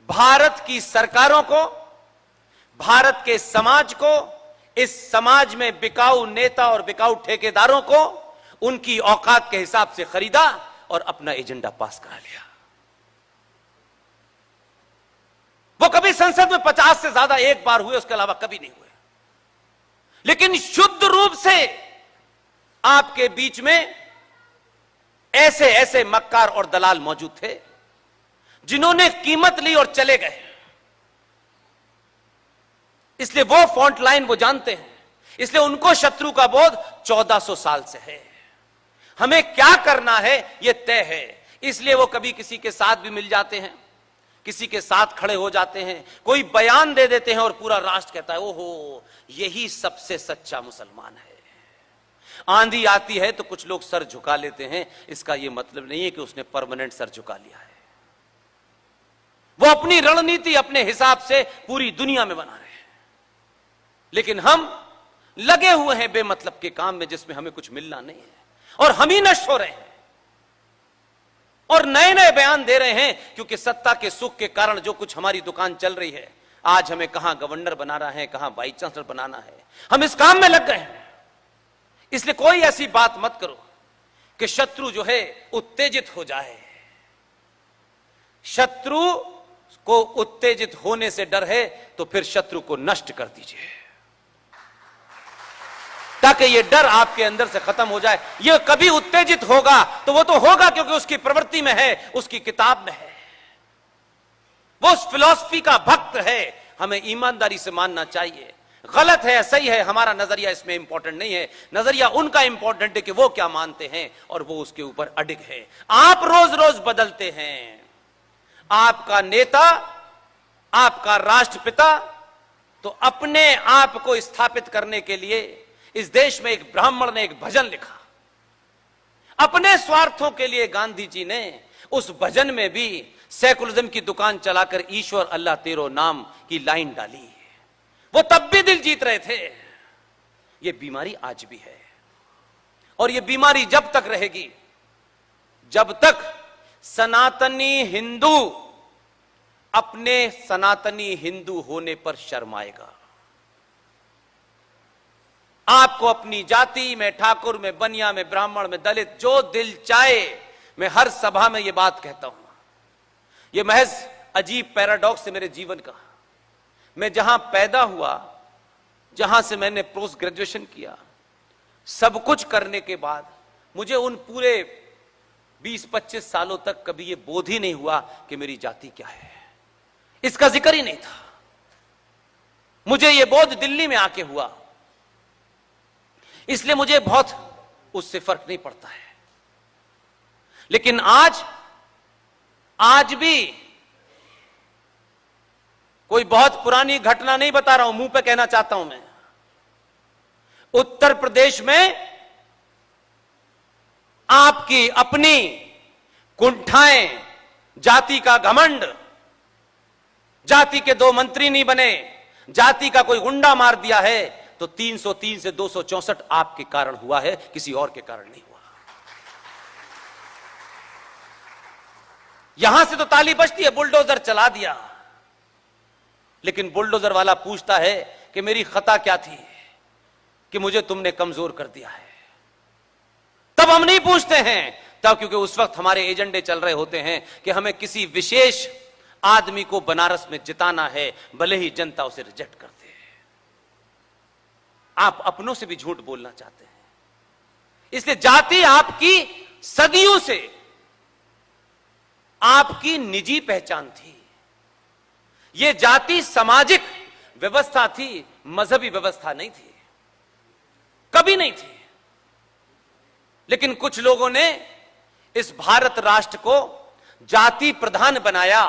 भारत की सरकारों को, भारत के समाज को, इस समाज में बिकाऊ नेता और बिकाऊ ठेकेदारों को उनकी औकात के हिसाब से खरीदा और अपना एजेंडा पास करा लिया। वो कभी संसद में 50 से ज्यादा एक बार हुए, उसके अलावा कभी नहीं हुए। लेकिन शुद्ध रूप से आपके बीच में ऐसे ऐसे मक्कार और दलाल मौजूद थे जिन्होंने कीमत ली और चले गए। इसलिए वो फ्रंट लाइन वो जानते हैं, इसलिए उनको शत्रु का बोध 1400 साल से है। हमें क्या करना है यह तय है। इसलिए वो कभी किसी के साथ भी मिल जाते हैं, किसी के साथ खड़े हो जाते हैं, कोई बयान दे देते हैं और पूरा राष्ट्र कहता है ओहो यही सबसे सच्चा मुसलमान है। आंधी आती है तो कुछ लोग सर झुका लेते हैं, इसका यह मतलब नहीं है कि उसने परमानेंट सर झुका लिया है। वो अपनी रणनीति अपने हिसाब से पूरी दुनिया में बना रहे हैं, लेकिन हम लगे हुए हैं बेमतलब के काम में जिसमें हमें कुछ मिलना नहीं है, और हम ही नष्ट हो रहे हैं और नए नए बयान दे रहे हैं। क्योंकि सत्ता के सुख के कारण जो कुछ हमारी दुकान चल रही है, आज हमें कहां गवर्नर बनाना है, कहां वाइस चांसलर बनाना है, हम इस काम में लग गए हैं। इसलिए कोई ऐसी बात मत करो कि शत्रु जो है उत्तेजित हो जाए। शत्रु को उत्तेजित होने से डर है तो फिर शत्रु को नष्ट कर दीजिए, ताकि यह डर आपके अंदर से खत्म हो जाए। यह कभी उत्तेजित होगा तो वो तो होगा क्योंकि उसकी प्रवृत्ति में है, उसकी किताब में है, वो उस फिलॉसफी का भक्त है। हमें ईमानदारी से मानना चाहिए। गलत है सही है, हमारा नजरिया इसमें इंपॉर्टेंट नहीं है। नजरिया उनका इंपॉर्टेंट है कि वो क्या मानते हैं और वो उसके ऊपर अडिग है। आप रोज रोज बदलते हैं। आपका नेता, आपका राष्ट्रपिता तो अपने आप को स्थापित करने के लिए इस देश में एक ब्राह्मण ने एक भजन लिखा। अपने स्वार्थों के लिए गांधी जी ने उस भजन में भी सेकुलरिज्म की दुकान चलाकर ईश्वर अल्लाह तेरो नाम की लाइन डाली। वो तब भी दिल जीत रहे थे। ये बीमारी आज भी है और ये बीमारी जब तक रहेगी जब तक सनातनी हिंदू अपने सनातनी हिंदू होने पर शर्माएगा। आपको अपनी जाति में, ठाकुर में, बनिया में, ब्राह्मण में, दलित, जो दिल चाहे, मैं हर सभा में यह बात कहता हूं। यह महज अजीब पैराडॉक्स है मेरे जीवन का। मैं जहां पैदा हुआ, जहां से मैंने पोस्ट ग्रेजुएशन किया, सब कुछ करने के बाद मुझे उन पूरे 20-25 सालों तक कभी यह बोध ही नहीं हुआ कि मेरी जाति क्या है। इसका जिक्र ही नहीं था। मुझे यह बोध दिल्ली में आके हुआ, इसलिए मुझे बहुत उससे फर्क नहीं पड़ता है। लेकिन आज भी कोई बहुत पुरानी घटना नहीं बता रहा हूं, मुंह पे कहना चाहता हूं मैं। उत्तर प्रदेश में आपकी अपनी कुंठाएं, जाति का घमंड, जाति के 2 मंत्री नहीं बने, जाति का कोई गुंडा मार दिया है तो 303 से 264 आपके कारण हुआ है, किसी और के कारण नहीं हुआ। यहां से तो ताली बजती है, बुलडोजर चला दिया। लेकिन बुलडोजर वाला पूछता है कि मेरी खता क्या थी कि मुझे तुमने कमजोर कर दिया है। तब हम नहीं पूछते हैं, तब क्योंकि उस वक्त हमारे एजेंडे चल रहे होते हैं कि हमें किसी विशेष आदमी को बनारस में जिताना है, भले ही जनता उसे रिजेक्ट कर दे। आप अपनों से भी झूठ बोलना चाहते हैं। इसलिए जाति आपकी सदियों से आपकी निजी पहचान थी। यह जाति सामाजिक व्यवस्था थी, मजहबी व्यवस्था नहीं थी, कभी नहीं थी। लेकिन कुछ लोगों ने इस भारत राष्ट्र को जाति प्रधान बनाया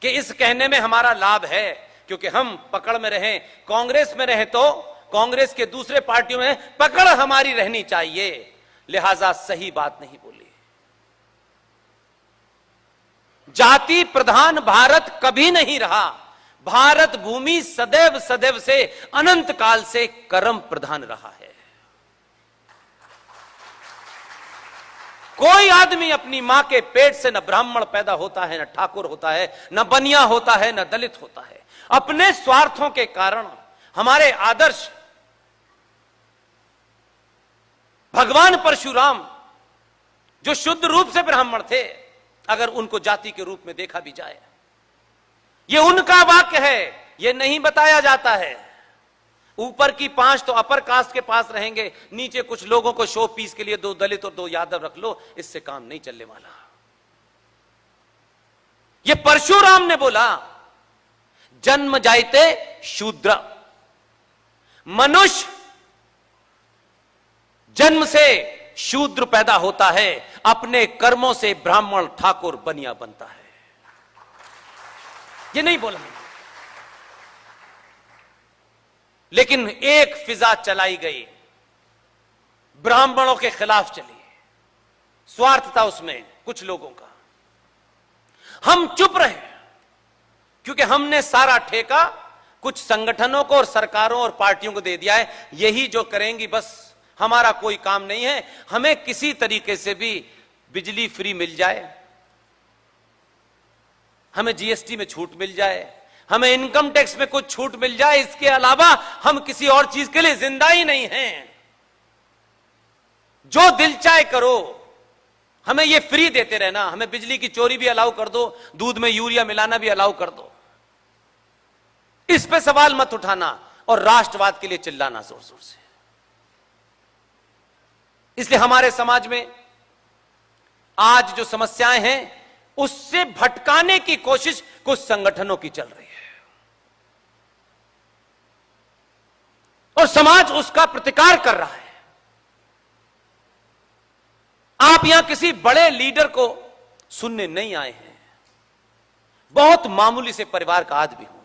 कि इस कहने में हमारा लाभ है, क्योंकि हम पकड़ में रहें, कांग्रेस में रहें तो कांग्रेस के दूसरे पार्टियों में पकड़ हमारी रहनी चाहिए, लिहाजा सही बात नहीं बोली। जाति प्रधान भारत कभी नहीं रहा। भारत भूमि सदैव सदैव से अनंत काल से कर्म प्रधान रहा है। कोई आदमी अपनी मां के पेट से न ब्राह्मण पैदा होता है, न ठाकुर होता है, न बनिया होता है, न दलित होता है। अपने स्वार्थों के कारण हमारे आदर्श भगवान परशुराम जो शुद्ध रूप से ब्राह्मण थे, अगर उनको जाति के रूप में देखा भी जाए, यह उनका वाक्य है, यह नहीं बताया जाता है। ऊपर की 5 तो अपर कास्ट के पास रहेंगे, नीचे कुछ लोगों को शो पीस के लिए 2 दलित और 2 यादव रख लो, इससे काम नहीं चलने वाला। यह परशुराम ने बोला, जन्म जायते शूद्र, मनुष्य जन्म से शूद्र पैदा होता है, अपने कर्मों से ब्राह्मण ठाकुर बनिया बनता है। यह नहीं बोला, लेकिन एक फिजा चलाई गई, ब्राह्मणों के खिलाफ चली। स्वार्थ था उसमें कुछ लोगों का। हम चुप रहे क्योंकि हमने सारा ठेका कुछ संगठनों को और सरकारों और पार्टियों को दे दिया है, यही जो करेंगी, बस हमारा कोई काम नहीं है। हमें किसी तरीके से भी बिजली फ्री मिल जाए, हमें जीएसटी में छूट मिल जाए, हमें इनकम टैक्स में कुछ छूट मिल जाए, इसके अलावा हम किसी और चीज के लिए जिंदा ही नहीं हैं। जो दिल चाहे करो, हमें ये फ्री देते रहना। हमें बिजली की चोरी भी अलाउ कर दो, दूध में यूरिया मिलाना भी अलाउ कर दो, इस पे सवाल मत उठाना और राष्ट्रवाद के लिए चिल्लाना जोर जोर से। इसलिए हमारे समाज में आज जो समस्याएं हैं, उससे भटकाने की कोशिश कुछ संगठनों की चल रही है और समाज उसका प्रतिकार कर रहा है। आप यहां किसी बड़े लीडर को सुनने नहीं आए हैं, बहुत मामूली से परिवार का आदमी हूं।